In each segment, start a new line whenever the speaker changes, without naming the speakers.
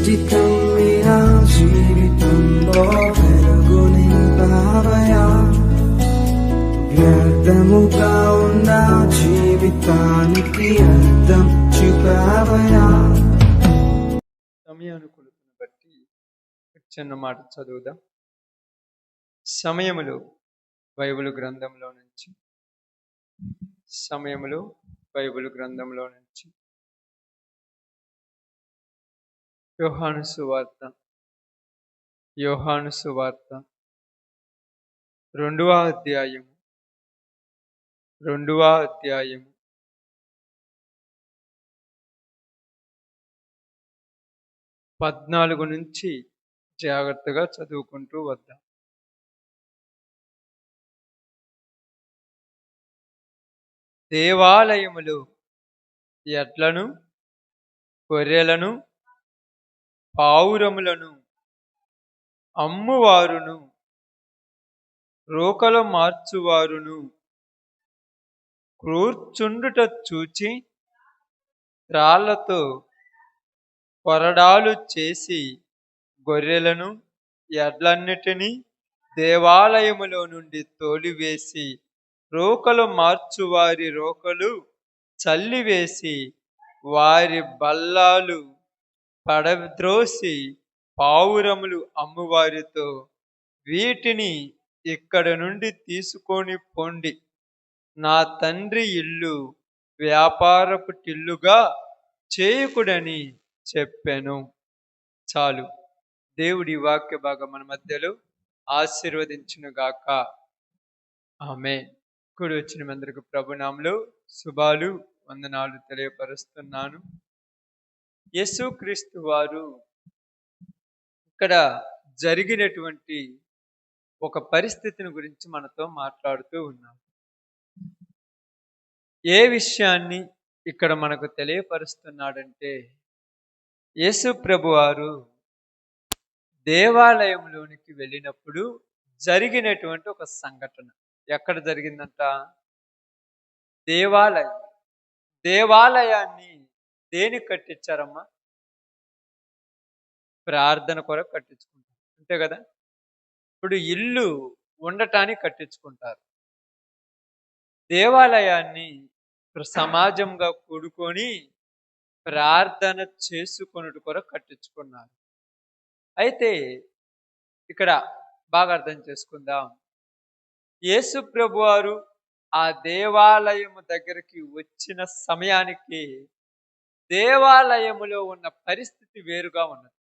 జీవితం మీరా జీవితంలో వెలుగు నింపావయా, వ్యర్థముగా ఉన్న జీవితానికి అర్థం చూపావయా.
సమయానుకూలతను బట్టి చిన్న మాట చదువుదాం. సమయములు బైబిల్ గ్రంథంలో నుంచి యోహాను సువార్త 2వ అధ్యాయము 14 నుంచి జాగ్రత్తగా చదువుకుంటూ వద్దాం. దేవాలయములు ఎడ్లను, గొర్రెలను, పావురములను అమ్మువారును, రోకలు మార్చువారును కూర్చుండుట చూచి రాళ్లతో కొరడాలు చేసి గొర్రెలను, ఎడ్లన్నిటినీ దేవాలయములో నుండి తోలివేసి రోకలు మార్చువారి రోకలు చల్లివేసి వారి బల్లాలు పడద్రోసి పావురములు అమ్మువారితో, వీటిని ఇక్కడ నుండి తీసుకొని పోండి, నా తండ్రి ఇల్లు వ్యాపారపు టిల్లుగా చేయకుడని చెప్పాను. చాలు. దేవుడి వాక్య భాగం మన మధ్యలో ఆశీర్వదించునుగాక. ఆమేన్. కూడి వచ్చిన అందరికి ప్రభునామములో శుభాలు, వందనాలు తెలియపరుస్తున్నాను. యేసుక్రీస్తు వారు ఇక్కడ జరిగినటువంటి ఒక పరిస్థితిని గురించి మనతో మాట్లాడుతూ ఉన్నారు. ఏ విషయాన్ని ఇక్కడ మనకు తెలియపరుస్తున్నాడంటే, యేసు ప్రభువారు దేవాలయంలోనికి వెళ్ళినప్పుడు జరిగినటువంటి ఒక సంఘటన. ఎక్కడ జరిగిందంట? దేవాలయాన్ని దేనికి కట్టించారమ్మా? ప్రార్థన కొరకు కట్టించుకుంటారు, అంతే కదా. ఇప్పుడు ఇల్లు ఉండటానికి కట్టించుకుంటారు. దేవాలయాన్ని సమాజంగా కూడుకొని ప్రార్థన చేసుకొనుట కొరకు కట్టించుకున్నారు. అయితే ఇక్కడ బాగా అర్థం చేసుకుందాం. యేసు ప్రభువారు ఆ దేవాలయము దగ్గరికి వచ్చిన సమయానికి దేవాలయములో ఉన్న పరిస్థితి వేరుగా ఉన్నది.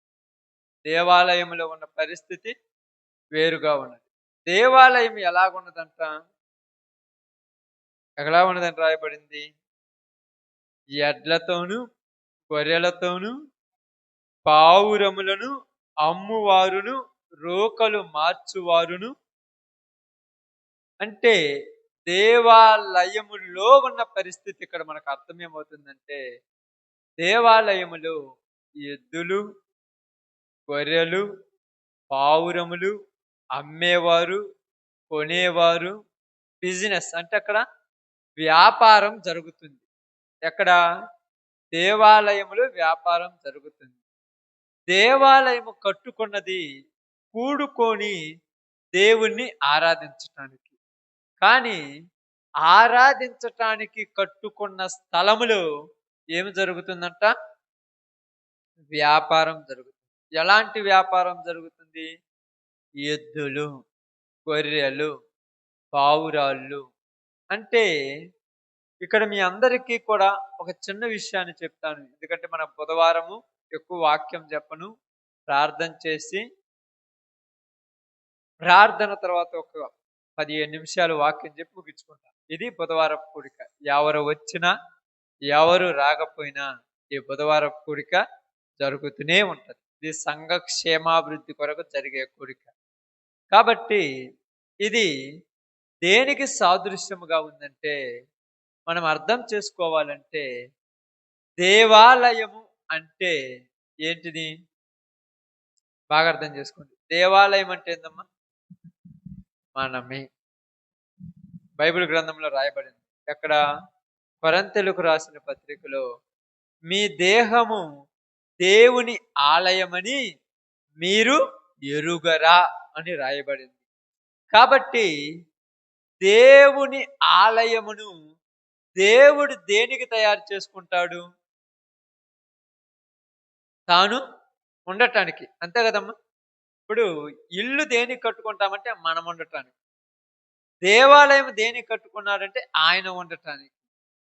దేవాలయం ఎలాగున్నదంట? రాయబడింది, ఎడ్లతోనూ, గొర్రెలతోనూ, పావురములను అమ్మువారును, రోకలు మార్చువారును. అంటే దేవాలయములో ఉన్న పరిస్థితి ఇక్కడ మనకు అర్థమేమవుతుందంటే, దేవాలయములో ఎద్దులు, గొర్రెలు, పావురములు అమ్మేవారు, కొనేవారు, బిజినెస్ అంటే అక్కడ వ్యాపారం జరుగుతుంది. ఎక్కడ? దేవాలయములో వ్యాపారం జరుగుతుంది. దేవాలయము కట్టుకున్నది కూడుకొని దేవుణ్ణి ఆరాధించటానికి. కానీ ఆరాధించటానికి కట్టుకున్న స్థలములో ఏమి జరుగుతుందంట? వ్యాపారం జరుగుతుంది. ఎలాంటి వ్యాపారం జరుగుతుంది? ఎద్దులు, గొర్రెలు, పావురాళ్ళు. అంటే ఇక్కడ మీ అందరికీ కూడా ఒక చిన్న విషయాన్ని చెప్తాను. ఎందుకంటే మన బుధవారము ఎక్కువ వాక్యం చెప్పను, ప్రార్థన చేసి ప్రార్థన తర్వాత ఒక 15 నిమిషాలు వాక్యం చెప్పి ముగించుకుంటాను. ఇది బుధవారపు కూడిక. ఎవరు వచ్చినా ఎవరు రాకపోయినా ఈ బుధవారపు కూడిక జరుగుతూనే ఉంటుంది. ఇది సంఘ క్షేమాభివృద్ధి కొరకు జరిగే కూడిక. కాబట్టి ఇది దేనికి సాదృశ్యముగా ఉందంటే, మనం అర్థం చేసుకోవాలంటే, దేవాలయము అంటే ఏంటిది? బాగా అర్థం చేసుకోండి. దేవాలయం అంటే ఏందమ్మా? మనమే. బైబిల్ గ్రంథంలో రాయబడింది. ఎక్కడ? కొరింథీయులకు రాసిన పత్రికలో, మీ దేహము దేవుని ఆలయమని మీరు ఎరుగరా అని రాయబడింది. కాబట్టి దేవుని ఆలయమును దేవుడు దేనికి తయారు చేసుకుంటాడు? తాను ఉండటానికి. అంతే కదమ్మా! ఇప్పుడు ఇల్లు దేనికి కట్టుకుంటామంటే మనం ఉండటానికి. దేవాలయం దేనికి కట్టుకున్నాడంటే ఆయన ఉండటానికి.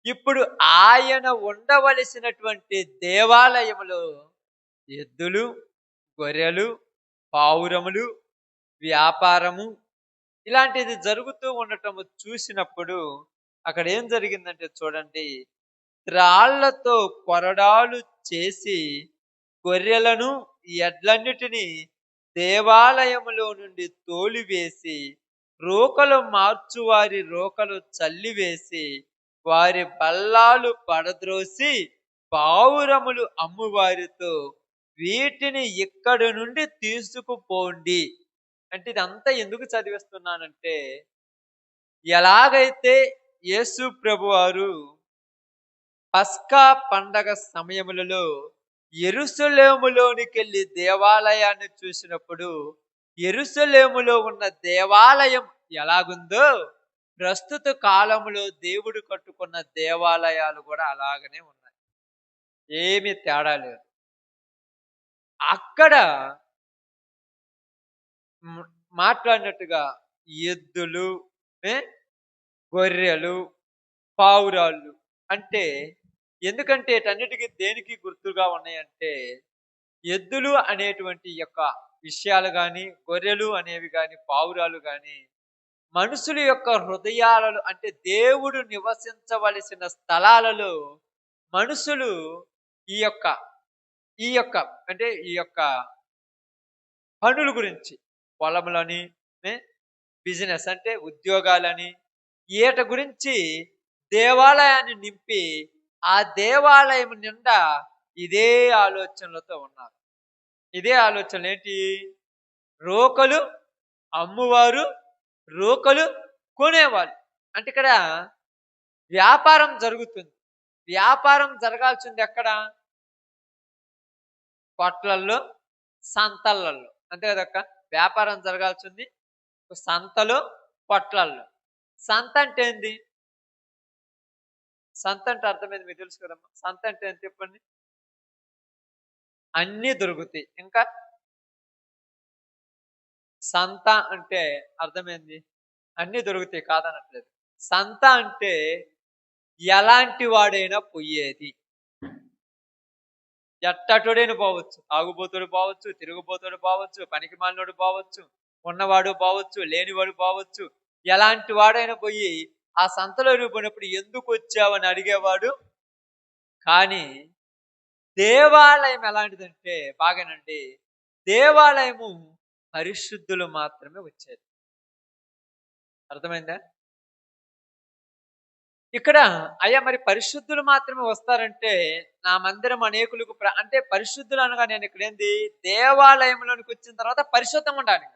ఇప్పుడు ఆయన ఉండవలసినటువంటి దేవాలయములో ఎద్దులు, గొర్రెలు, పావురములు, వ్యాపారము ఇలాంటిది జరుగుతూ ఉండటము చూసినప్పుడు అక్కడ ఏం జరిగిందంటే చూడండి, త్రాళ్లతో కొరడాలు చేసి గొర్రెలను, ఎడ్లన్నిటినీ దేవాలయములో నుండి తోలివేసి రోకలు మార్చువారి రోకలు చల్లివేసి వారి బల్లాలు పడద్రోసి పావురములు అమ్మువారితో వీటిని ఇక్కడి నుండి తీసుకుపోండి. అంటే ఇదంతా ఎందుకు చదివిస్తున్నానంటే, ఎలాగైతే యేసు ప్రభువారు పస్కా పండగ సమయములలో యెరూషలేములోనికెళ్ళి దేవాలయాన్ని చూసినప్పుడు యెరూషలేములో ఉన్న దేవాలయం ఎలాగుందో ప్రస్తుత కాలంలో దేవుడు కట్టుకున్న దేవాలయాలు కూడా అలాగనే ఉన్నాయి. ఏమీ తేడా లేదు. అక్కడ మాట్లాడినట్టుగా ఎద్దులు, ఏ, గొర్రెలు, పావురాళ్ళు అంటే ఎందుకంటే వీటన్నిటికీ దేనికి గుర్తుగా ఉన్నాయంటే, ఎద్దులు అనేటువంటి యొక్క విషయాలు గాని, గొర్రెలు అనేవి గాని, పావురాలు గాని మనుషుల యొక్క హృదయాలలో అంటే దేవుడు నివసించవలసిన స్థలాలలో మనుషులు ఈ యొక్క ఈ యొక్క అంటే ఈ యొక్క పనుల గురించి పొలములని, బిజినెస్ అంటే ఉద్యోగాలని ఈట గురించి దేవాలయాన్ని నింపి ఆ దేవాలయం నిండా ఇదే ఆలోచనలతో ఉన్నారు. ఇదే ఆలోచనలు ఏంటి? రోకలు అమ్మువారు, రోకలు కొనేవాళ్ళు. అంటే ఇక్కడ వ్యాపారం జరుగుతుంది. వ్యాపారం జరగాల్సింది ఎక్కడ? కొట్లల్లో, సంతలలో. అంతే కదక్క, వ్యాపారం జరగాల్సింది సంతలో, కొట్లల్లో. సంత అంటే ఏంది? సంత అంటే అర్థమైంది మీకు తెలుసు కదమ్మా. సంత అంటే ఏంటి చెప్పండి? అన్నీ దొరుకుతాయి. ఇంకా సంత అంటే అర్థమైంది, అన్నీ దొరుకుతాయి కాదనట్లేదు. సంత అంటే ఎలాంటి వాడైనా పోయేది. ఎట్టటోడైనా పోవచ్చు, తాగుబోతుడు పోవచ్చు, తిరుగుబోతుడు పోవచ్చు, పనికి మాలినోడు పోవచ్చు, ఉన్నవాడు పోవచ్చు, లేనివాడు పోవచ్చు. ఎలాంటి వాడైనా పోయి ఆ సంతలో పోయినప్పుడు ఎందుకు వచ్చావని అడిగేవాడు. కానీ దేవాలయం ఎలాంటిదంటే బాగానండి, దేవాలయము పరిశుద్ధులు మాత్రమే వచ్చేది. అర్థమైందా? ఇక్కడ అయ్యా మరి పరిశుద్ధులు మాత్రమే వస్తారంటే నా మందిరం అనేకులకు అంటే పరిశుద్ధులు అనగా నేను ఇక్కడ ఏంది, దేవాలయంలోనికి వచ్చిన తర్వాత పరిశుద్ధంగా ఉండాలి.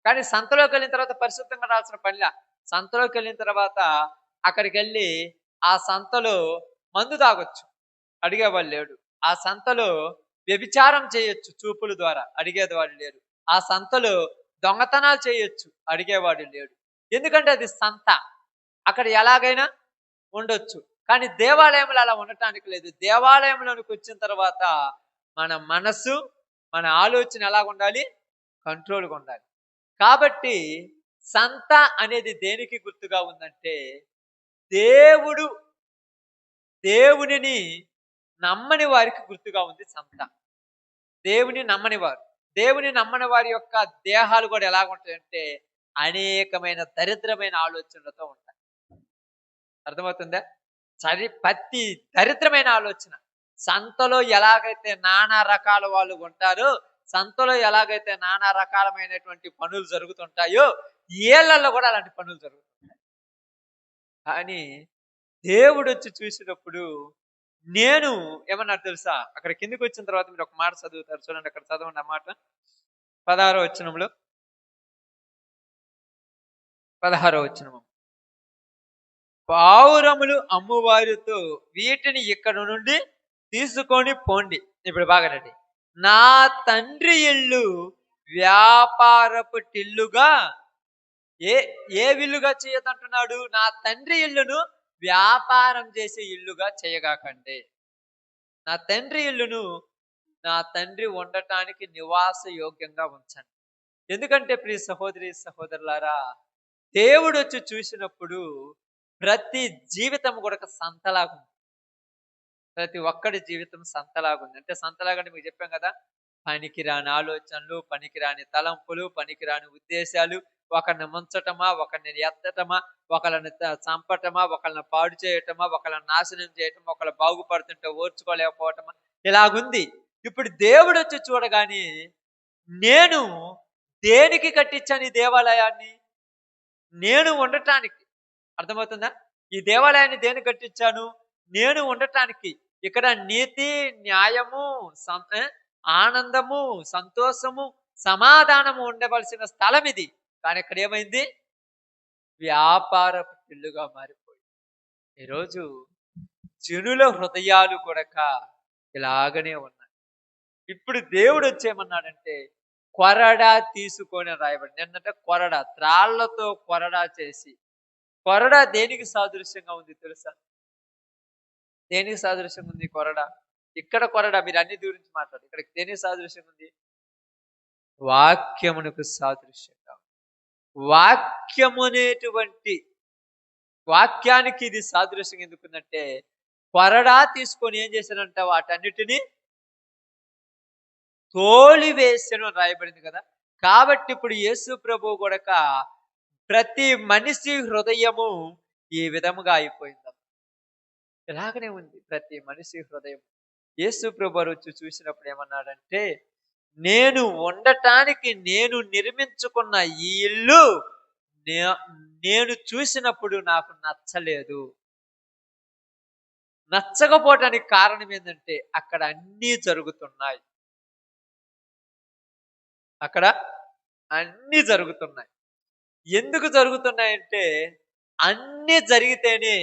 కానీ సంతలోకి వెళ్ళిన తర్వాత పరిశుద్ధంగా రాల్సిన పనిలా. సంతలోకి వెళ్ళిన తర్వాత అక్కడికి వెళ్ళి ఆ సంతలో మందు తాగొచ్చు, అడిగేవాళ్ళు లేడు. ఆ సంతలో వ్యభిచారం చేయొచ్చు చూపుల ద్వారా, అడిగేవాడు లేడు. ఆ సంతలో దొంగతనాలు చేయొచ్చు, అడిగేవాడు లేడు. ఎందుకంటే అది సంత, అక్కడ ఎలాగైనా ఉండొచ్చు. కానీ దేవాలయంలో అలా ఉండటానికి లేదు. దేవాలయంలోనికి వచ్చిన తర్వాత మన మనసు, మన ఆలోచన ఎలాగ ఉండాలి? కంట్రోల్గా ఉండాలి. కాబట్టి సంత అనేది దేనికి గుర్తుగా ఉందంటే, దేవునిని నమ్మని వారికి గుర్తుగా ఉంది సంత. దేవుని నమ్మని వారు, దేవుని నమ్మని వారి యొక్క దేహాలు కూడా ఎలాగ ఉంటాయంటే అనేకమైన దరిద్రమైన ఆలోచనలతో ఉంటాయి. అర్థమవుతుందా? ప్రతి దరిద్రమైన ఆలోచన. సంతలో ఎలాగైతే నానా రకాల వాళ్ళు ఉంటారో, సంతలో ఎలాగైతే నానా రకాలమైనటువంటి పనులు జరుగుతుంటాయో, ఏళ్లలో కూడా అలాంటి పనులు జరుగుతుంటాయి. కానీ దేవుడు వచ్చి చూసినప్పుడు నేను ఏమన్నా తెలుసా, అక్కడ కిందికి వచ్చిన తర్వాత మీరు ఒక మాట చదువుతారు చూడండి. అక్కడ చదవండి ఆ మాట. 16వ వచనంలో, 16వ వచనము, పావురములు అమ్మువారితో వీటిని ఇక్కడ నుండి తీసుకొని పోండి. ఇప్పుడు బాగా రండి. నా తండ్రి ఇల్లు వ్యాపారపు టిల్లుగా ఏ ఏ విల్లుగా చేయదంటున్నాడు? నా తండ్రి ఇల్లును వ్యాపారం చేసే ఇల్లుగా చేయగాకండి. నా తండ్రి ఇల్లును నా తండ్రి ఉండటానికి నివాస యోగ్యంగా ఉంచండి. ఎందుకంటే ప్రియ సహోదరి సహోదరులారా, దేవుడు వచ్చి చూసినప్పుడు ప్రతి జీవితం కూడా ఒక సంతలాగుంది. ప్రతి ఒక్కడి జీవితం సంతలాగుంది. అంటే సంతలాగంటే మీకు చెప్పాం కదా! పనికిరాని ఆలోచనలు, పనికిరాని తలంపులు, పనికిరాని ఉద్దేశాలు, ఒకరిని ముంచటమా, ఒకరిని ఎత్తటమా, ఒకళ్ళని చంపటమా, ఒకళ్ళని పాడు చేయటమా, ఒకళ్ళని నాశనం చేయటమా, ఒకళ్ళు బాగుపడుతుంటే ఓర్చుకోలేకపోవటమా, ఇలాగుంది. ఇప్పుడు దేవుడొచ్చి చూడగానే, నేను దేనికి కట్టించాను ఈ దేవాలయాన్ని? నేను ఉండటానికి. అర్థమవుతుందా? ఈ దేవాలయాన్ని దేనికి కట్టించాను? నేను ఉండటానికి. ఇక్కడ నీతి, న్యాయము, ఆనందము, సంతోషము, సమాధానము ఉండవలసిన స్థలం ఇది. కానీ ఇక్కడ ఏమైంది? వ్యాపారపు ఇల్లుగా మారిపోయింది. ఈరోజు జనుల హృదయాలు కూడక ఇలాగనే ఉన్నాయి. ఇప్పుడు దేవుడు వచ్చేమన్నాడంటే, కొరడా తీసుకొని రాయబడి. నిన్నట కొరడా, త్రాళ్లతో కొరడా చేసి. కొరడా దేనికి సాదృశ్యంగా ఉంది తెలుసా? దేనికి సాదృశ్యంగా ఉంది కొరడా? ఇక్కడ కొరడా, మీరు అన్ని గురించి మాట్లాడు. ఇక్కడ దేనికి సాదృశ్యంగా ఉంది? వాక్యమునకు సాదృశ్యంగా. వాక్యము అనేటువంటి వాక్యానికి ఇది సాదృశ్యం ఎందుకుందంటే, కొరడా తీసుకొని ఏం చేశానంట? వాటన్నిటినీ తోలివేసెను అని రాయబడింది కదా. కాబట్టి ఇప్పుడు యేసు ప్రభువు గూడక ప్రతి మనిషి హృదయము ఈ విధముగా అయిపోయింది. ఇలాగనే ఉంది ప్రతి మనిషి హృదయం. యేసు ప్రభువారు వచ్చి చూసినప్పుడు ఏమన్నాడంటే, నేను ఉండటానికి నేను నిర్మించుకున్న ఈ ఇల్లు నేను చూసినప్పుడు నాకు నచ్చలేదు. నచ్చకపోవటానికి కారణం ఏంటంటే, అక్కడ అన్నీ జరుగుతున్నాయి. అక్కడ అన్నీ జరుగుతున్నాయి. ఎందుకు జరుగుతున్నాయంటే, అన్నీ జరిగితేనే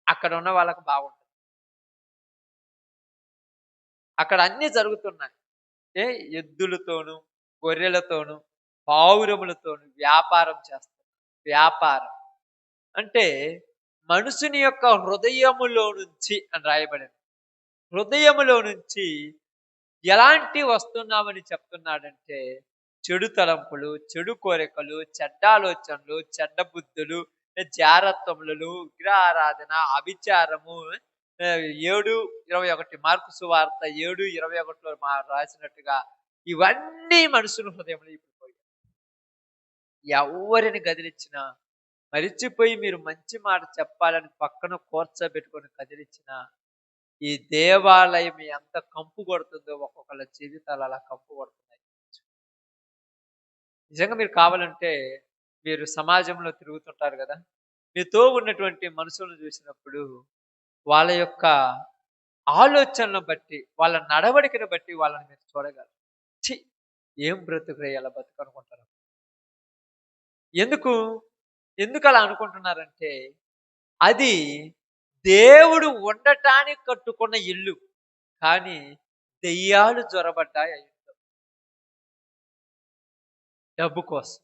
అక్కడ ఉన్న వాళ్ళకి బాగుంటుంది. అక్కడ అన్నీ జరుగుతున్నాయి. ఎద్దులతోనూ, గొర్రెలతోనూ, పావురములతోనూ వ్యాపారం చేస్తారు. వ్యాపారం అంటే మనుషుని యొక్క హృదయములో నుంచి అని రాయబడింది. హృదయములో నుంచి ఎలాంటి వస్తున్నామని చెప్తున్నాడంటే, చెడు తలంపులు, చెడు కోరికలు, చెడ్డ ఆలోచనలు, చెడ్డ బుద్ధులు, జారత్వములు, విగ్రహారాధన, అభిచారము. 7:21 మార్కు సువార్త 7:21లో రాసినట్టుగా ఇవన్నీ మనుషుల హృదయంలో ఇప్పుడు పోయాయి. ఎవరిని కదిలిచ్చినా, మరిచిపోయి మీరు మంచి మాట చెప్పాలని పక్కన కూర్చోబెట్టుకొని కదిలిచ్చినా, ఈ దేవాలయం ఎంత కంపు కొడుతుందో ఒక్కొక్కళ్ళ జీవితాలు అలా కంపు కొడుతున్నాయి. నిజంగా మీరు కావాలంటే మీరు సమాజంలో తిరుగుతుంటారు కదా, మీతో ఉన్నటువంటి మనుషులను చూసినప్పుడు వాళ్ళ యొక్క ఆలోచనలను బట్టి, వాళ్ళ నడవడికను బట్టి వాళ్ళని మీరు చూడగలరు. ఛీ, ఏం బ్రతుకురే అలా బతుకు అనుకుంటారు. ఎందుకు అలా అనుకుంటున్నారంటే, అది దేవుడు ఉండటానికి కట్టుకున్న ఇల్లు, కానీ దెయ్యాలు జ్వరబడ్డాయి. డబ్బు కోసం,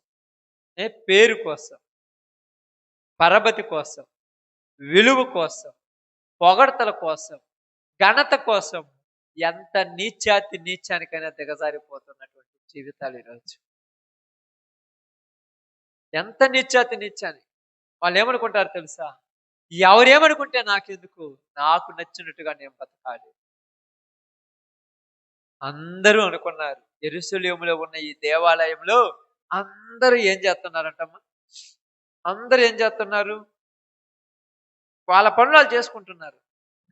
పేరు కోసం, పరపతి కోసం, విలువ కోసం, పొగడ్తల కోసం, ఘనత కోసం ఎంత నీచానికైనా దిగజారిపోతున్నటువంటి జీవితాలు ఈరోజు. ఎంత నీచాని వాళ్ళు ఏమనుకుంటారు తెలుసా? ఎవరేమనుకుంటే నాకెందుకు, నాకు నచ్చినట్టుగా నేను బతకాలి. అందరూ అనుకున్నారు. యెరూషలేములో ఉన్న ఈ దేవాలయంలో అందరూ ఏం చేస్తున్నారంటమ్మా? అందరూ ఏం చేస్తున్నారు? వాళ్ళ పనులు వాళ్ళు చేసుకుంటున్నారు.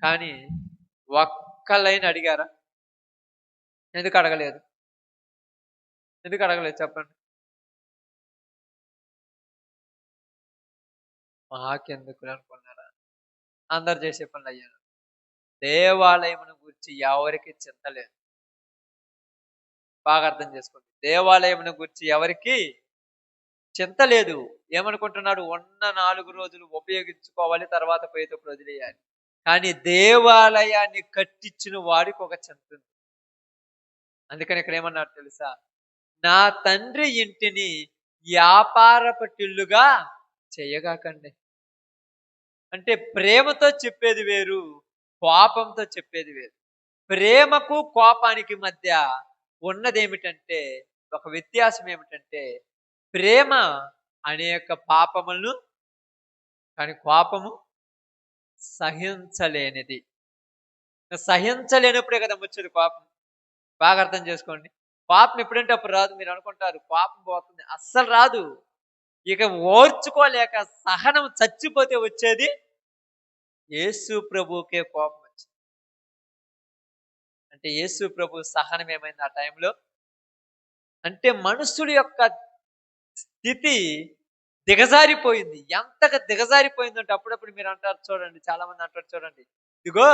కానీ ఒక్కళ్ళైనా అడిగారా? ఎందుకు అడగలేదు? ఎందుకు అడగలేదు చెప్పండి? మాకెందుకు అనుకున్నారా? అందరు చేసే పనులు అయ్యాను. దేవాలయమును గురించి ఎవరికి చింత లేదు. బాగా అర్థం చేసుకోండి. దేవాలయమును గురించి ఎవరికి చింత లేదు. ఏమనుకుంటున్నాడు? ఉన్న 4 రోజులు ఉపయోగించుకోవాలి, తర్వాత పోయేటప్పుడు వదిలేయాలి. కానీ దేవాలయాన్ని కట్టించిన వాడికి ఒక చింత ఉంది. అందుకని ఇక్కడ ఏమన్నారు తెలుసా? నా తండ్రి ఇంటిని వ్యాపారపటిల్లుగా చేయగాకండి. అంటే ప్రేమతో చెప్పేది వేరు, కోపంతో చెప్పేది వేరు. ప్రేమకు కోపానికి మధ్య ఉన్నదేమిటంటే, ఒక వ్యత్యాసం ఏమిటంటే, ప్రేమ అనేక పాపములను, కానీ కోపము సహించలేనిది. సహించలేనప్పుడే కదా వచ్చేది కోపం. బాగా అర్థం చేసుకోండి. కోపం ఎప్పుడంటే అప్పుడు రాదు. మీరు అనుకుంటారు కోపం పోతుంది, అస్సలు రాదు. ఇక ఓర్చుకోలేక సహనం చచ్చిపోతే వచ్చేది యేసు ప్రభువుకే కోపం వచ్చింది. అంటే యేసు ప్రభు సహనం ఏమైంది ఆ టైంలో అంటే, మనుషుల యొక్క స్థితి దిగజారిపోయింది. ఎంతగా దిగజారిపోయిందంటే అప్పుడప్పుడు మీరు అంటారు చూడండి, చాలా మంది అంటారు చూడండి, ఇదిగో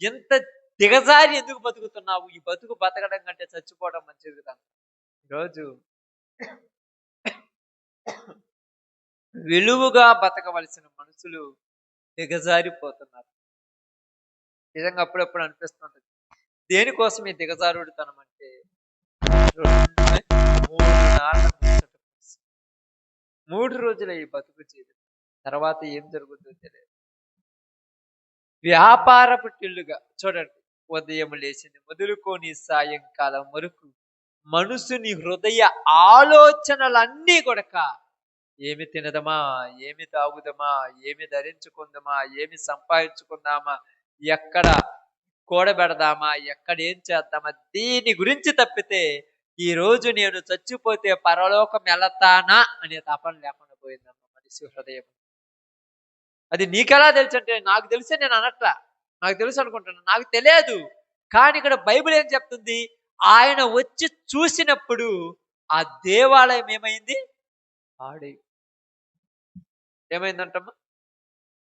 ఎంత దిగజారి ఎందుకు బతుకుతున్నావు, ఈ బతుకు బతకడం కంటే చచ్చిపోవడం మంచిది కదా. ఈరోజు విలువగా బతకవలసిన మనుషులు దిగజారిపోతున్నారు. నిజంగా అప్పుడప్పుడు అనిపిస్తుంటది, దేనికోసం ఈ దిగజారుడుతనం అంటే, 3 రోజుల ఈ బతుకు జీవితం, తర్వాత ఏం జరుగుతుందో తెలియదు. వ్యాపారపు టిల్లుగా చూడండి, ఉదయం లేచింది మొదలుకొని సాయంకాలం వరకు మనుషుని హృదయ ఆలోచనలన్నీ కొడక, ఏమి తినదమా, ఏమి తాగుదమా, ఏమి ధరించుకుందామా, ఏమి సంపాదించుకుందామా, ఎక్కడ కూడబెడదామా, ఎక్కడ ఏం చేద్దామా, దీని గురించి తప్పితే ఈ రోజు నేను చచ్చిపోతే పరలోకం వెళతానా అనే తపన లేకుండా పోయిందమ్మ మనిషి హృదయం. అది నీకెలా తెలుసు అంటే, నాకు తెలిసే నేను అనట్లా, నాకు తెలుసు అనుకుంటున్నాను, నాకు తెలియదు. కానీ ఇక్కడ బైబిల్ ఏం చెప్తుంది, ఆయన వచ్చి చూసినప్పుడు ఆ దేవాలయం ఏమైంది, ఏమైందంటమ్మా,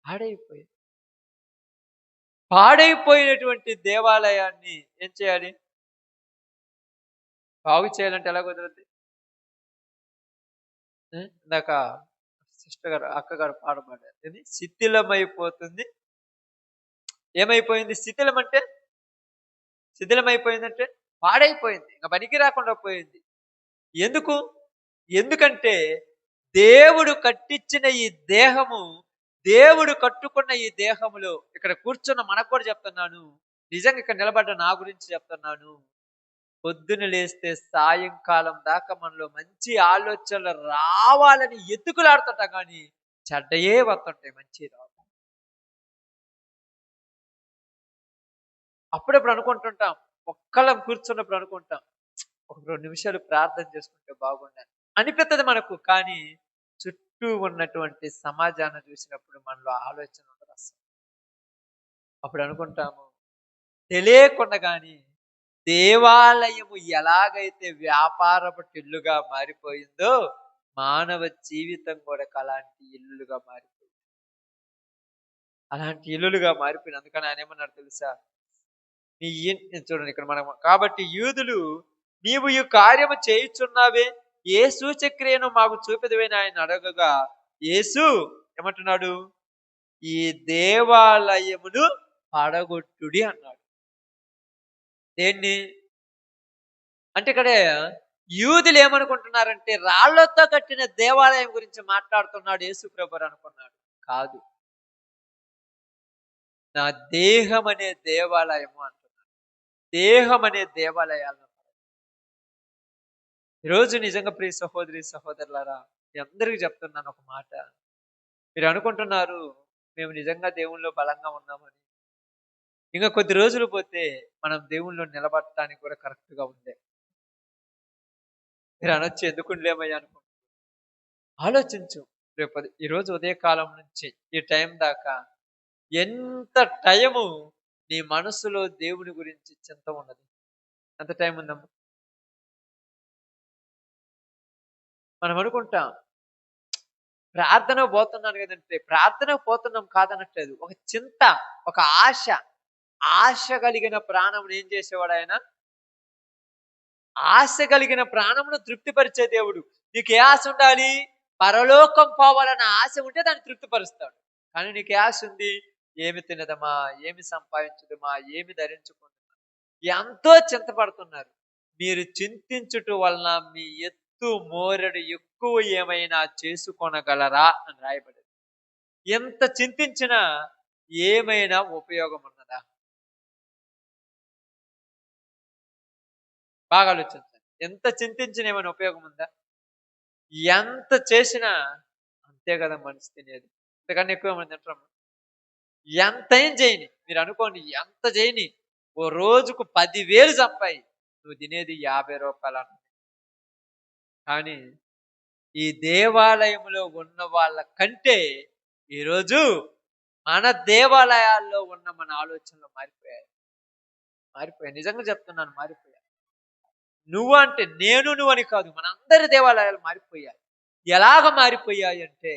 పాడైపోయింది. పాడైపోయినటువంటి దేవాలయాన్ని ఏం చేయాలి, బాగు చేయాలంటే ఎలా కుదరద్ది? ఇందాక సిస్టర్ గారు, అక్కగారు పాట పాడారు, ఇది శిథిలమైపోతుంది. ఏమైపోయింది? శిథిలమైపోయిందంటే పాడైపోయింది, ఇంకా పనికి రాకుండా పోయింది. ఎందుకంటే దేవుడు కట్టించిన ఈ దేహము, దేవుడు కట్టుకున్న ఈ దేహములో, ఇక్కడ కూర్చున్న మనకు కూడా చెప్తున్నాను, నిజంగా ఇక్కడ నిలబడ్డ నా గురించి చెప్తున్నాను, పొద్దున లేస్తే సాయంకాలం దాకా మనలో మంచి ఆలోచనలు రావాలని ఎత్తుకులాడుతుంటాం, కానీ చెడ్డయే వస్తుంటాయి, మంచి రావు. అప్పుడప్పుడు అనుకుంటుంటాం, ఒక్కళ్ళం కూర్చున్నప్పుడు అనుకుంటాం, ఒక 2 నిమిషాలు ప్రార్థన చేసుకుంటే బాగుండాలి అనిపిస్తుంది మనకు. కానీ చుట్టూ ఉన్నటువంటి సమాజాన్ని చూసినప్పుడు మనలో ఆలోచన ఉండదు అసలు. అప్పుడు అనుకుంటాము, తెలియకుండా కానీ దేవాలయము ఎలాగైతే వ్యాపారపు ఇల్లుగా మారిపోయిందో, మానవ జీవితం కూడా అలాంటి ఇల్లులుగా మారిపోయింది. అలాంటి ఇల్లులుగా మారిపోయింది. అందుకని ఆయన ఏమన్నారు తెలుసా, చూడండి ఇక్కడ మనం, కాబట్టి యూదులు, నీవు ఈ కార్యము చేయుచున్నావే, ఏ సూచక్రియను మాకు చూపెదవని ఆయన అడగగా, యేసు ఏమంటున్నాడు, ఈ దేవాలయమును పడగొట్టుడి అన్నాడు. దేన్ని అంటే, ఇక్కడ యూదులు ఏమనుకుంటున్నారంటే రాళ్లతో కట్టిన దేవాలయం గురించి మాట్లాడుతున్నాడు యేసు ప్రభువు అనుకున్నాడు. కాదు, నా దేహం అనే దేవాలయము అంటున్నాడు. దేహం అనే దేవాలయాలను ఈరోజు నిజంగా ప్రియ సహోదరి సహోదరులారా, మీ అందరికీ చెప్తున్నాను ఒక మాట. మీరు అనుకుంటున్నారు మేము నిజంగా దేవుళ్ళో బలంగా ఉన్నామని. ఇంకా కొద్ది రోజులు పోతే మనం దేవుళ్ళో నిలబడటానికి కూడా కరెక్ట్గా ఉండే. మీరు అనొచ్చు, ఎందుకు ఉండలేమయ్యా అనుకుంటున్నారు. ఆలోచించు, రేపు ఈరోజు ఉదయకాలం నుంచి ఈ టైం దాకా ఎంత టైము నీ మనసులో దేవుని గురించి చింత ఉన్నది? ఎంత టైం ఉందమ్మా? మనం అనుకుంటాం ప్రార్థన పోతున్నాను కదంటే, ప్రార్థన పోతున్నాం కాదనట్లేదు. ఒక చింత, ఒక ఆశ కలిగిన ప్రాణమును ఏం చేసేవాడు ఆయన? ఆశ కలిగిన ప్రాణమును తృప్తిపరిచే దేవుడు. నీకు ఏ ఆశ ఉండాలి? పరలోకం పోవాలన్న ఆశ ఉంటే దాన్ని తృప్తిపరుస్తాడు. కానీ నీకు ఏ ఆశ ఉంది? ఏమి తినదమా, ఏమి సంపాదించదమా, ఏమి ధరించుకుందామా, ఎంతో చింతపడుతున్నారు. మీరు చింతించుట వలన మీ ఎత్తు మోరెడు ఎక్కువ ఏమైనా చేసుకొనగలరా అని రాయబడింది. ఎంత చింతించినా ఏమైనా ఉపయోగం ఉన్నదా? బాగా ఆలోచించండి. ఎంత చింతించినా ఏమైనా ఉపయోగం ఉందా? ఎంత చేసినా అంతే కదా మనిషి తినేది. అంతకన్నా ఎక్కువ ఏమైనా తింటామా? ఎంతైనా చేయని, మీరు అనుకోండి, ఎంత చేయని, ఓ రోజుకు 10,000 సంపాయి, నువ్వు తినేది రూ. 50 కానీ ఈ దేవాలయంలో ఉన్న వాళ్ళ కంటే ఈరోజు మన దేవాలయాల్లో ఉన్న మన ఆలోచనలు మారిపోయాయి. నిజంగా చెప్తున్నాను, మారిపోయాయి. నువ్వు అంటే నువ్వు అని కాదు, మనందరి దేవాలయాలు మారిపోయాయి. ఎలాగ మారిపోయాయి అంటే,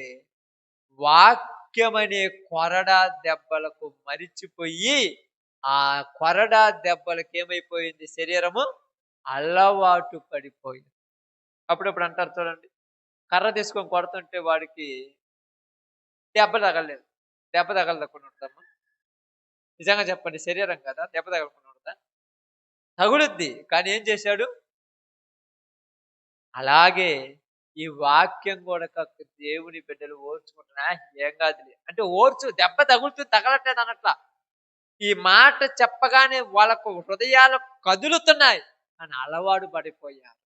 వాక్యమనే కొరడా దెబ్బలకు మరిచిపోయి, ఆ కొరడా దెబ్బలకు ఏమైపోయింది? శరీరము అలవాటు పడిపోయింది. అప్పుడప్పుడు అంటారు చూడండి, కర్ర తీసుకొని కొడుతుంటే వాడికి దెబ్బ తగలలేదు. దెబ్బ తగలకుండా ఉంటుందమ్మా? నిజంగా చెప్పండి, శరీరం కదా, దెబ్బ తగలకుండా ఉంటుందా? తగులుద్ది. కానీ ఏం చేశాడు? అలాగే ఈ వాక్యం కూడా దేవుని బిడ్డలు ఓర్చుకుంటున్నా, ఏం కాదులే అంటే దెబ్బ తగులుతుంది, తగలట్లేదు అనట్లా. ఈ మాట చెప్పగానే వాళ్ళకు హృదయాలు కదులుతున్నాయి, అని అలవాటు పడిపోయారు.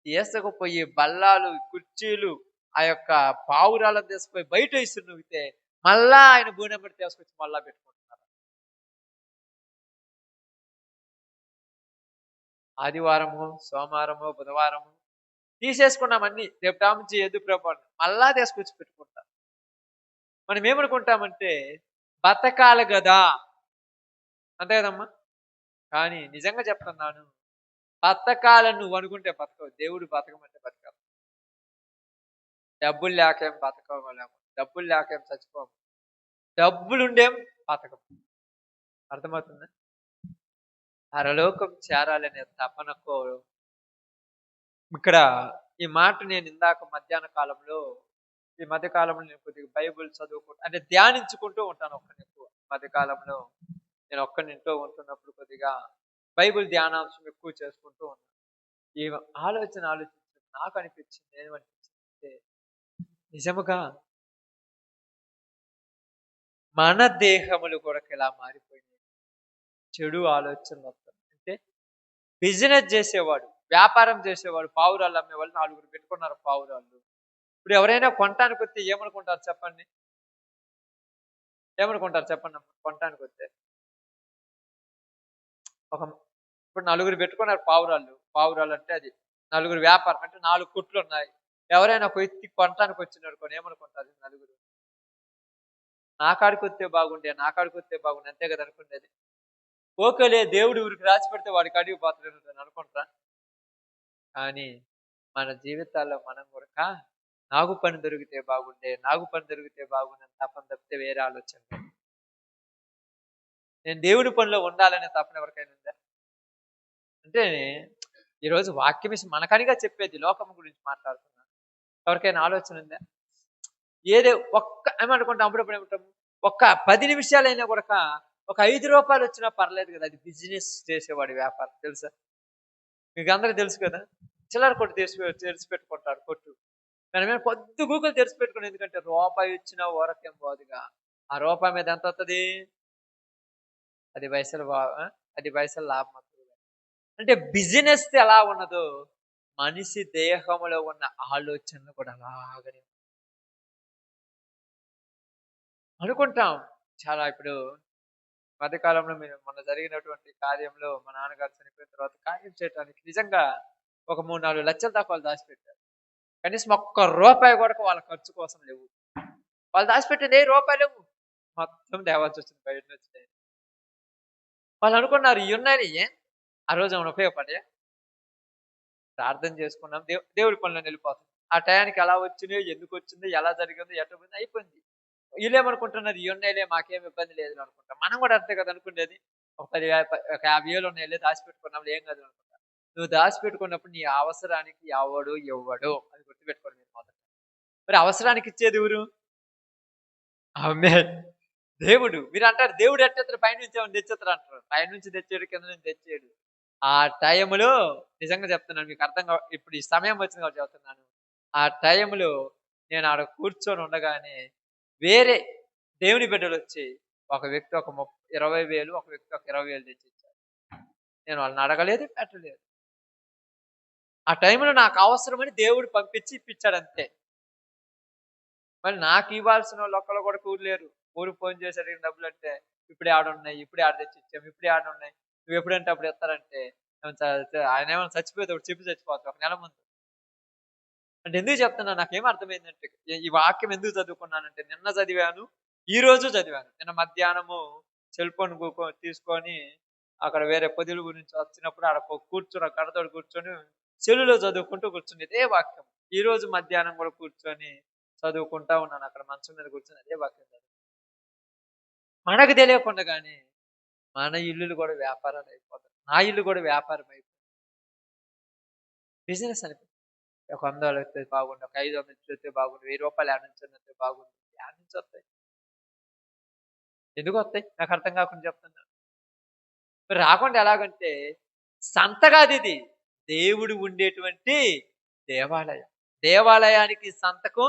తీసుకుపోయి బల్లాలు, కుర్చీలు, ఆ యొక్క పావురాలను తీసుకుపోయి బయట వేసి నువ్వితే మళ్ళా ఆయన భూనెంబడి తీసుకొచ్చి మళ్ళా పెట్టుకుంటున్నారు. ఆదివారము, సోమవారము, బుధవారము తీసేసుకున్నాం అన్ని. రేపు నుంచి ఎదు ప్రభావం మళ్ళా తీసుకొచ్చి పెట్టుకుంటాం. మనం ఏమనుకుంటామంటే బతకాలి కదా, అంతే కదమ్మా? కానీ నిజంగా చెప్తున్నాను, బతకాలని నువ్వు అనుకుంటే బతకవు. దేవుడు బతకమంటే బతకాలి. డబ్బులు లేకేం బతకలేము, డబ్బులు లేకేం చచ్చిపోము, డబ్బులుండేం బతకం. అర్థమవుతుందా? పరలోకం చేరాలనే తపనకు ఇక్కడ ఈ మాట నేను ఇందాక మధ్యాహ్న కాలంలో, ఈ మధ్య కాలంలో నేను కొద్దిగా బైబుల్ చదువుకుంటూ అంటే ధ్యానించుకుంటూ ఉంటాను. ఎక్కువ మధ్యకాలంలో నేను ఇంట్లో ఉంటున్నప్పుడు కొద్దిగా బైబుల్ ధ్యానాంశం ఎక్కువ చేసుకుంటూ ఉన్నాను. ఈ ఆలోచించినప్పుడు నాకు అనిపించింది, ఏమనిపించింది, నిజముగా మన దేహములు కూడా ఇలా మారిపోయినాయి. చెడు ఆలోచనలు వస్తాయి. అంటే బిజినెస్ చేసేవాడు, వ్యాపారం చేసేవాడు, పావురాలు అమ్మేవాళ్ళు 4 పెట్టుకున్నారు పావురాళ్ళు. ఇప్పుడు ఎవరైనా కొనటానికి వస్తే ఏమనుకుంటారు చెప్పండి? ఏమనుకుంటారు చెప్పండి అమ్మ? కొనటానికి వస్తే ఇప్పుడు 4 పెట్టుకున్నారు పావురాలు అంటే అది 4 వ్యాపారం అంటే 4 కొట్లు ఉన్నాయి. ఎవరైనా కొత్తి కొనటానికి వచ్చినారు కొని ఏమనుకుంటారు 4? నా కాడికి వస్తే బాగుండే, నా కాడికి వస్తే బాగుండే, అంతే కదా అనుకునేది. ఓకేలే, దేవుడు ఊరికి రాసి పెడితే వాడికి అడిగి పాత్ర అనుకుంటారా? కానీ మన జీవితాల్లో మనం కూడా నాకు పని దొరికితే బాగుండే, నాకు పని దొరికితే బాగుండే తపన తప్పితే వేరే ఆలోచన. నేను దేవుడి పనిలో ఉండాలనే తపన ఎవరికైనా ఉందా? అంటే ఈరోజు వాక్యం మనకనిగా చెప్పేది, లోకం గురించి మాట్లాడుతున్నాను. ఎవరికైనా ఆలోచన ఉందా? ఏదో ఏమనుకుంటాం, అప్పుడప్పుడు ఏమంటాము, 10 నిమిషాలైనా కూడా ఒక 5 రూపాయలు వచ్చినా పర్లేదు కదా, అది బిజినెస్ చేసేవాడి వ్యాపారం. తెలుసా? మీకు అందరికీ తెలుసు కదా. చిల్లర కొట్టు తెరిచి పెట్టుకుంటారు కొట్టు. దాని మీద కొద్ది గూగుల్ తెరిచి పెట్టుకుని, ఎందుకంటే రూపాయి ఇచ్చినా ఊరకేం పోదుగా. ఆ రూపాయి మీద ఎంత వస్తుంది? 10 పైసలు లాభం. అంటే బిజినెస్ ఎలా ఉన్నదో మనిషి దేహంలో ఉన్న ఆలోచనలు కూడా అలాగనే అనుకుంటాం. చాలా ఇప్పుడు మధ్యకాలంలో మొన్న జరిగినటువంటి కార్యంలో మా నాన్నగారు చనిపోయిన తర్వాత కార్యం చేయడానికి నిజంగా ఒక 3-4 లక్షల దాకా వాళ్ళు దాచిపెట్టారు. కనీసం ₹1 కూడా వాళ్ళ ఖర్చు కోసం లేవు. వాళ్ళు దాచిపెట్టింది రూపాయలు లేవు, మొత్తం దేవాల్సి వచ్చింది, బయట వచ్చినాయి. వాళ్ళు అనుకున్నారు ఇవి ఉన్నాయి, ఆ రోజు ఏమైనా ఉపయోగపడే, ప్రార్థన చేసుకున్నాం, దేవుడి పనులను వెళ్ళిపోతుంది. ఆ టయానికి ఎలా వచ్చినాయో, ఎందుకు వచ్చిందో, ఎలా జరిగిందో, ఎట్లా పోయిందో అయిపోయింది. వీళ్ళేమనుకుంటున్నారు, ఇవి ఉన్నాయిలే మాకేం ఇబ్బంది లేదు అనుకుంటాం. మనం కూడా అంతే కదా అనుకునేది. ఒక 50,000 ఉన్నాయిలే దాచిపెట్టుకున్నాం, ఏం కాదు అనుకుంటా. నువ్వు దాచిపెట్టుకున్నప్పుడు నీ అవసరానికి ఎవడు ఇవ్వడు, అది గుర్తుపెట్టుకోండి మీరు మొదట. మరి అవసరానికి ఇచ్చేది ఎవరు? ఆమె దేవుడు మీరు అంటారు దేవుడు ఎట్టేస్తారు పైనుంచి ఏమైనా తెచ్చేస్తారు అంటారు. పైనుంచి తెచ్చాడు, కింద నుంచి తెచ్చాడు. ఆ టైంలో నిజంగా చెప్తున్నాను మీకు అర్థం ఇప్పుడు ఈ సమయం వచ్చింది కాబట్టి చెప్తున్నాను. ఆ టైంలో నేను ఆడ కూర్చొని ఉండగానే వేరే దేవుని బిడ్డలొచ్చి ఒక వ్యక్తి ఒక 20,000 ఒక వ్యక్తి ఒక 20,000 తెచ్చిచ్చారు. నేను వాళ్ళని అడగలేదు, పెట్టలేదు. ఆ టైంలో నాకు అవసరమని దేవుడు పంపించి ఇప్పించాడు అంతే. మరి నాకు ఇవ్వాల్సిన వాళ్ళు ఒక్కళ్ళు కూడా కూరలేరు. ఊరికి ఫోన్ చేసి అడిగిన డబ్బులంటే ఇప్పుడే ఆడున్నాయి, ఇప్పుడే ఆడ తెచ్చిచ్చాము, ఇప్పుడే ఆడున్నాయి. నువ్వు ఎప్పుడంటే అప్పుడు ఇస్తారంటే ఆయన ఏమైనా చచ్చిపోతే ఒకటి చెప్పి చచ్చిపోతావు ఒక నెల ముందు. అంటే ఎందుకు చెప్తున్నా నాకేం అర్థమైందంటే ఈ వాక్యం ఎందుకు చదువుకున్నానంటే నిన్న చదివాను, ఈ రోజు చదివాను. నిన్న మధ్యాహ్నము సెల్ ఫోన్ తీసుకొని అక్కడ వేరే పొదుల గురించి వచ్చినప్పుడు ఆడ కూర్చొని కడతోడు కూర్చొని సెల్లులో చదువుకుంటూ కూర్చుని ఇదే వాక్యం. ఈ రోజు మధ్యాహ్నం కూడా కూర్చొని చదువుకుంటా ఉన్నాను అక్కడ మంచం మీద కూర్చొని అదే వాక్యం చదువు. మనకు తెలియకుండానే మన ఇల్లులు కూడా వ్యాపారాలు అయిపోతాయి. నా ఇల్లు కూడా వ్యాపారం అయిపోతుంది. బిజినెస్ అనిపి ఒక 100 వస్తే బాగుండు, ఒక 500 వస్తే బాగుండు, 1000 రూపాయలు యాడ్ నుంచి వస్తే బాగుండు. యాడ్ నుంచి వస్తాయి, ఎందుకు వస్తాయి నాకు అర్థం కాకుండా చెప్తున్నా. మరి రాకుండా ఎలాగంటే సంతగాది ఇది దేవుడు ఉండేటువంటి దేవాలయం. దేవాలయానికి సంతకు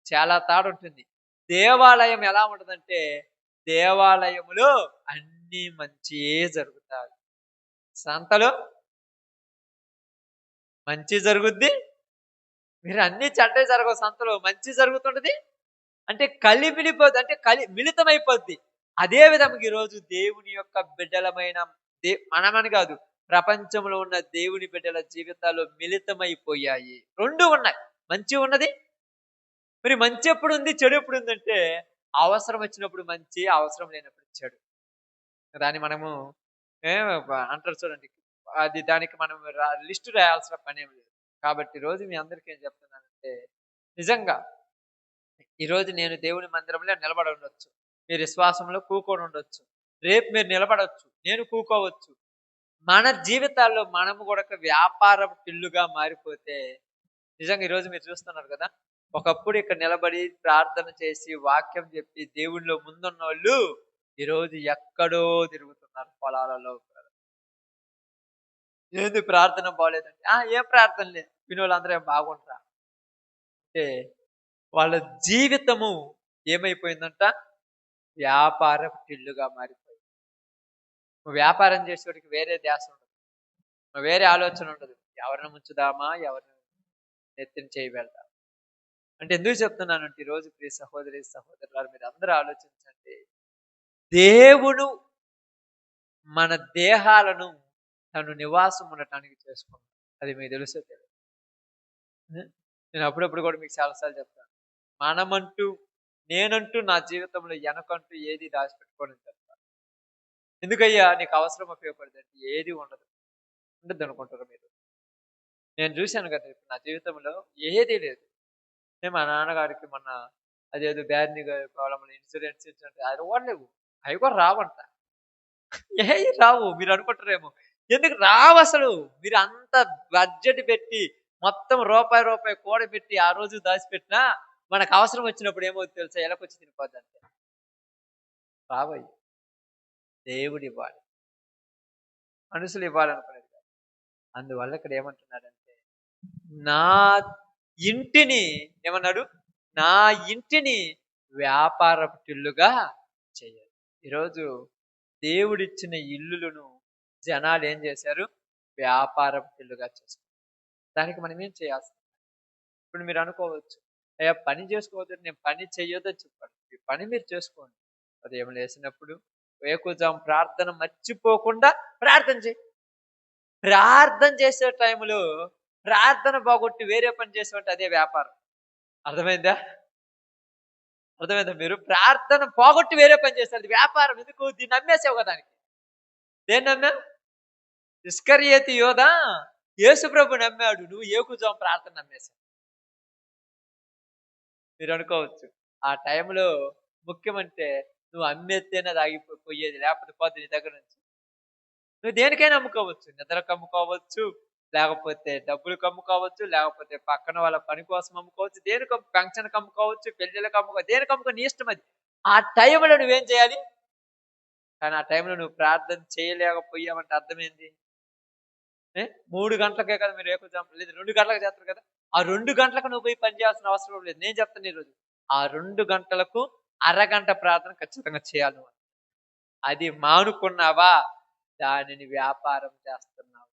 చాలా తాడు ఉంటుంది. దేవాలయం ఎలా ఉంటుందంటే దేవాలయములో అన్ని మంచియే జరుగుతాయి. సంతలో మంచి జరుగుద్ది, మీరు అన్ని చెడ్డ జరగవు. సంతలో మంచి జరుగుతుంటది. అంటే కలిమిలిపోద్ది, అంటే మిళితమైపోద్ది. అదే విధంగా ఈరోజు దేవుని యొక్క బిడ్డలమైన మనమని కాదు, ప్రపంచంలో ఉన్న దేవుని బిడ్డల జీవితాల్లో మిళితమైపోయాయి. రెండు ఉన్నాయి, మంచి ఉన్నది. మరి మంచి ఎప్పుడు ఉంది, చెడు ఎప్పుడు ఉందంటే అవసరం వచ్చినప్పుడు మంచి, అవసరం లేనప్పుడు చెడు. దాన్ని మనము అంటారు చూడండి, అది దానికి మనం లిస్టు రాయాల్సిన పని ఏమి లేదు. కాబట్టి రోజు మీ అందరికీ ఏం చెప్తున్నానంటే నిజంగా ఈరోజు నేను దేవుని మందిరంలో నిలబడి ఉండొచ్చు, మీరు విశ్వాసంలో కూకొని ఉండొచ్చు, రేపు మీరు నిలబడవచ్చు, నేను కూకోవచ్చు. మన జీవితాల్లో మనము కూడా వ్యాపారం పిల్లుగా మారిపోతే నిజంగా ఈరోజు మీరు చూస్తున్నారు కదా, ఒకప్పుడు ఇక్కడ నిలబడి ప్రార్థన చేసి వాక్యం చెప్పి దేవుళ్ళో ముందున్న వాళ్ళు ఈరోజు ఎక్కడో తిరుగుతున్నారు పొలాలలో. ఏంది ప్రార్థన బాగోలేదంటే ఏం ప్రార్థన లేదు, విని వాళ్ళందరూ ఏం బాగుంటారా అంటే వాళ్ళ జీవితము ఏమైపోయిందంట, వ్యాపారం టిల్లుగా మారిపోయింది. వ్యాపారం చేసేవాడికి వేరే ధ్యాస ఉండదు, వేరే ఆలోచన ఉండదు. ఎవరిని ముంచుదామా, ఎవరిని ఎత్తిన చేయి వెళ్దాం. అంటే ఎందుకు చెప్తున్నానంటే ఈరోజు ప్రియ సహోదరి సహోదరులారు మీరు అందరూ ఆలోచించండి. దేవుడు మన దేహాలను తను నివాసం ఉండటానికి చేసుకున్నాడు. అది మీకు తెలుసో తెలియదు. నేను అప్పుడప్పుడు కూడా మీకు చాలాసార్లు చెప్తాను, మనమంటూ నేనంటూ నా జీవితంలో వెనకంటూ ఏది దాచిపెట్టుకోవడం చెప్తాను. ఎందుకయ్యా నీకు అవసరం ఉపయోగపడుతుంది ఏది ఉండదు అనుకుంటారు మీరు. నేను చూశాను కదా ఇప్పుడు నా జీవితంలో ఏదీ లేదు. నేను మా నాన్నగారికి మొన్న అదేదో బ్యాడ్ని ప్రాబ్లం ఇన్సూరెన్స్ అది కూడా లేవు, అవి కూడా రావంట. ఏ రావు మీరు అనుకుంటారేమో, ఎందుకు రావు అసలు. మీరు అంత బడ్జెట్ పెట్టి మొత్తం రూపాయి కూడబెట్టి ఆ రోజు దాచిపెట్టినా మనకు అవసరం వచ్చినప్పుడు ఏమవుతుంది తెలుసా, ఎలకొచ్చి తినిపోద్ది అంతే. రావయ్యి, దేవుడు ఇవ్వాలి, మనుషులు ఇవ్వాలనుకునేది. అందువల్ల ఇక్కడ ఏమంటున్నాడంటే నా ఇంటిని ఏమన్నాడు, నా ఇంటిని వ్యాపారపు టిల్లుగా చేయాలి. ఈరోజు దేవుడిచ్చిన ఇల్లులను జనాలు ఏం చేశారు, వ్యాపారపు టిల్లుగా చేసుకున్నారు. దానికి మనం ఏం చేయాల్సి. ఇప్పుడు మీరు అనుకోవచ్చు, అయ్యా పని చేసుకోవద్దు, నేను పని చెయ్యొద్దని చెప్పాడు. ఈ పని మీరు చేసుకోండి. ఉదయం లేసినప్పుడు వేకుజాము ప్రార్థన మర్చిపోకుండా ప్రార్థన చేయి. ప్రార్థన చేసే టైంలో ప్రార్థన బాగొట్టి వేరే పని చేసేవంటే అదే వ్యాపారం. అర్థమైందా? మీరు ప్రార్థన పోగొట్టి వేరే పని చేస్తారు, అది వ్యాపారం. ఎందుకు? దీన్ని నమ్మేసావు కదా. దానికి దేన్ని నమ్మా? ఇస్కరియోతు యోధ యేసు ప్రభు నమ్మాడు, నువ్వు ఏకుజాము ప్రార్థన నమ్మేశావు. మీరు అనుకోవచ్చు ఆ టైంలో ముఖ్యమంటే నువ్వు అమ్మేస్తేనే అది ఆగిపోయేది, లేకపోతే పోతే నీ దగ్గర నుంచి. నువ్వు దేనికైనా అమ్ముకోవచ్చు, నిద్రకు అమ్ముకోవచ్చు, లేకపోతే డబ్బులకు అమ్ముకోవచ్చు, లేకపోతే పక్కన వాళ్ళ పని కోసం అమ్ముకోవచ్చు, దేనికి ఫంక్షన్కి అమ్ముకోవచ్చు, పెళ్ళిళ్ళకి అమ్ముకోవచ్చు, దేనికి అమ్ముకో నీ ఇష్టం. అది ఆ టైంలో నువ్వేం చేయాలి? కానీ ఆ టైంలో నువ్వు ప్రార్థన చేయలేకపోయావంటే అర్థమేంది? 3 గంటలకే కదా మీరు ఏకోజామున లేదు 2 గంటలకు చేస్తారు కదా! ఆ 2 గంటలకు నువ్వు పోయి పని చేయాల్సిన అవసరం లేదు. నేను చెప్తాను ఈరోజు. ఆ 2 గంటలకు అరగంట ప్రార్థన ఖచ్చితంగా చేయాలి నువ్వు. అది మానుకున్నావా, దానిని వ్యాపారం చేస్తున్నావు.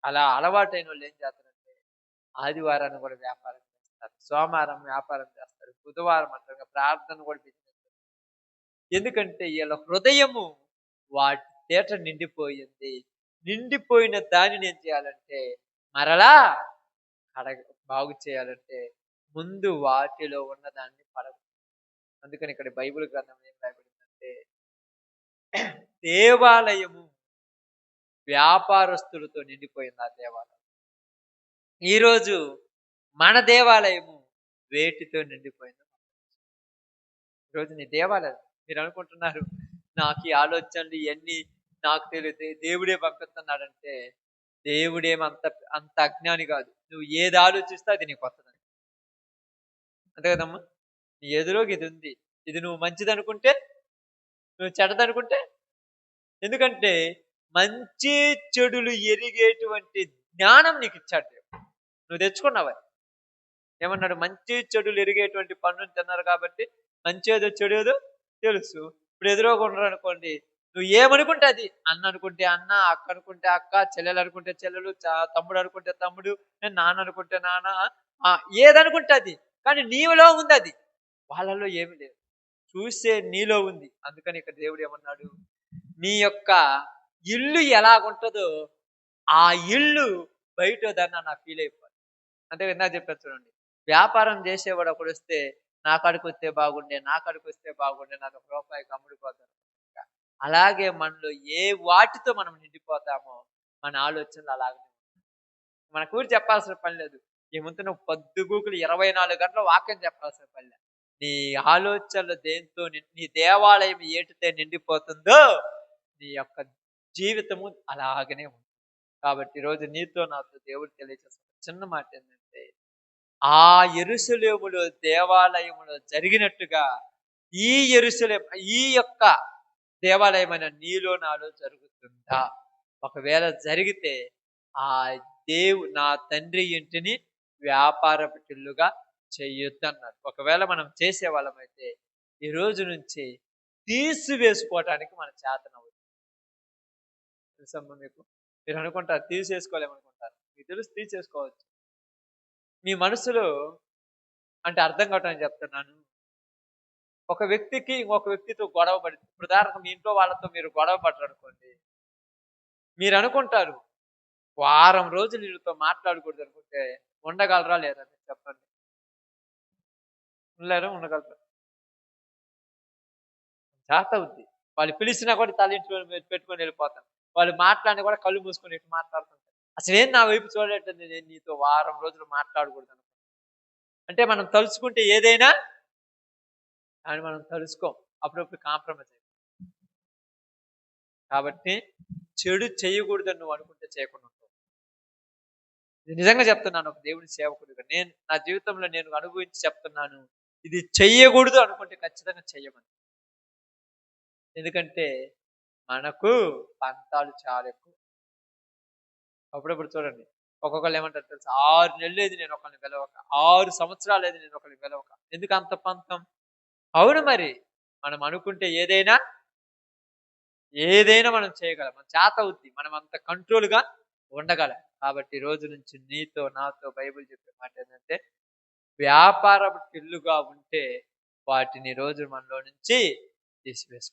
అలా అలవాటైనోళ్ళు ఏం చేస్తారంటే, ఆదివారాన్ని కూడా వ్యాపారం చేస్తారు. సోమవారం వ్యాపారం చేస్తారు. బుధవారం అంటారుగా ప్రార్థన కూడా బిజినెస్. ఎందుకంటే ఈళ్ళ హృదయము వాటి తేట నిండిపోయింది. నిండిపోయిన దానిని ఏం చేయాలంటే, మరలా కడగ బాగు చేయాలంటే, ముందు వాటిలో ఉన్నదాన్ని అందుకని ఇక్కడ బైబిల్ గ్రంథంలో ఏం రాయబడిందంటే, దేవాలయము వ్యాపారస్తులతో నిండిపోయింది ఆ దేవాలయం. ఈరోజు మన దేవాలయము వేటితో నిండిపోయింది. ఈరోజు నీ దేవాలయం మీరు అనుకుంటున్నారు, నాకు ఈ ఆలోచనలు ఇవన్నీ నాకు తెలియదు దేవుడే పంపిస్తున్నాడంటే, దేవుడేమంత అంత అజ్ఞాని కాదు. నువ్వు ఏది ఆలోచిస్తే అది నీకు వస్తుందని. అంతే కదమ్మా. నీ ఎదురుగా ఇది ఉంది, ఇది నువ్వు మంచిదనుకుంటే, నువ్వు చెడ్డదనుకుంటే. ఎందుకంటే మంచి చెడులు ఎరిగేటువంటి జ్ఞానం నీకు ఇచ్చాడు దేవుడు. నువ్వు తెచ్చుకున్నావని ఏమన్నాడు? మంచి చెడులు ఎరిగేటువంటి పన్నును తిన్నారు కాబట్టి మంచి ఏదో చెడు ఏదో తెలుసు. ఇప్పుడు ఎదురుగా ఉండరు అనుకోండి, నువ్వు ఏమనుకుంటే అది. అన్న అనుకుంటే అన్న, అక్క అనుకుంటే అక్క, చెల్లెలు అనుకుంటే చెల్లెలు, తమ్ముడు అనుకుంటే తమ్ముడు, నాన్న అనుకుంటే నాన్న, ఏదనుకుంటే అది. కానీ నీలో ఉంది అది, వాళ్ళలో ఏమి లేదు. చూసే నీలో ఉంది. అందుకని ఇక్కడ దేవుడు ఏమన్నాడు? నీ యొక్క ఇల్లు ఎలాగుంటుందో ఆ ఇల్లు బయట దాన్ని నా ఫీల్ అయిపోవాలి. అంటే ఇందాక చెప్పాను చూడండి, వ్యాపారం చేసేవాడు ఒకడు వస్తే నా కాడికి వస్తే బాగుండే, నా కాడికి వస్తే బాగుండే, నాకు రూపాయికి అమ్ముడిపోతాను. అలాగే మనలో ఏ వాటితో మనం నిండిపోతామో మన ఆలోచనలు అలాగనే. మన కూరి చెప్పాల్సిన పని లేదు. ఏమంటే నువ్వు పొద్దుగూకులు 24 గంటల వాక్యం చెప్పాల్సిన పని లేదు. నీ ఆలోచనలు దేంతో నీ దేవాలయం ఏటితే నిండిపోతుందో నీ యొక్క జీవితము అలాగనే ఉంది. కాబట్టి ఈరోజు నీతో నాతో దేవుడు తెలియజేస్తున్న చిన్న మాట ఏంటంటే, ఆ యెరూషలేములో దేవాలయములో జరిగినట్టుగా ఈ ఈ యొక్క దేవాలయమైన నీలో నాలో జరుగుతుందా? ఒకవేళ జరిగితే ఆ నా తండ్రి ఇంటిని వ్యాపారపు ఇల్లుగా చెయ్యొద్దన్నారు. ఒకవేళ మనం చేసే వాళ్ళమైతే ఈ రోజు నుంచి తీసివేసుకోవటానికి మన చేతనవుతుంది. తెలుసమ్మా మీకు? మీరు అనుకుంటారు తీసేసుకోలేమనుకుంటారు. మీకు తెలుసు తీసేసుకోవచ్చు. మీ మనసులో అంటే అర్థం కావటానికి చెప్తున్నాను. ఒక వ్యక్తికి ఇంకొక వ్యక్తితో గొడవ పడి, ఉదాహరణకు మీ ఇంట్లో వాళ్ళతో మీరు గొడవ పడ్డారనుకోండి, మీరు అనుకుంటారు వారం రోజులు వీళ్ళతో మాట్లాడకూడదు అనుకుంటే ఉండగలరా లేదా? మీరు చెప్పండి. ఉండలేరా? ఉండగలరా? చేత అవుద్ది. వాళ్ళు పిలిచినా కూడా తలింట్లో పెట్టుకొని వెళ్ళిపోతాను. వాళ్ళు మాట్లాడినా కూడా కళ్ళు మూసుకొని ఇటు మాట్లాడుతుంటారు. అసలేం నా వైపు చూడలేటండి, నేను నీతో వారం రోజులు మాట్లాడకూడదు అనుకుంటా. అంటే మనం తలుచుకుంటే ఏదైనా అని మనం తలుసుకోం. అప్పుడప్పుడు కాంప్రమైజ్ అయిపోతాం. కాబట్టి చెడు చేయకూడదని నువ్వు అనుకుంటే చేయకుండా ఉంటావు. నిజంగా చెప్తున్నాను, ఒక దేవుని సేవకుడిగా నేను నా జీవితంలో నేను అనుభవించి చెప్తున్నాను. ఇది చెయ్యకూడదు అనుకుంటే ఖచ్చితంగా చెయ్యమని. ఎందుకంటే మనకు పంతాలు చాలా ఎక్కువ. అప్పుడప్పుడు చూడండి, ఒక్కొక్కళ్ళు ఏమంటారు తెలుసా? 6 నెలలు ఏది నేను ఒకరిని పిలవక, 6 సంవత్సరాలు ఏది నేను ఒకరిని పిలవక, ఎందుకు అంత పంతం? అవును మరి, మనం అనుకుంటే ఏదైనా మనం చేయగలం. మన చేత అవుద్ది. మనం అంత కంట్రోల్గా ఉండగలం. కాబట్టి ఈ రోజు నుంచి నీతో నాతో బైబిల్ చెప్పే మాట ఏంటంటే, వ్యాపారపు ఇల్లుగా ఉంటే వాటిని రోజు మనలో నుంచి తీసివేసుకో.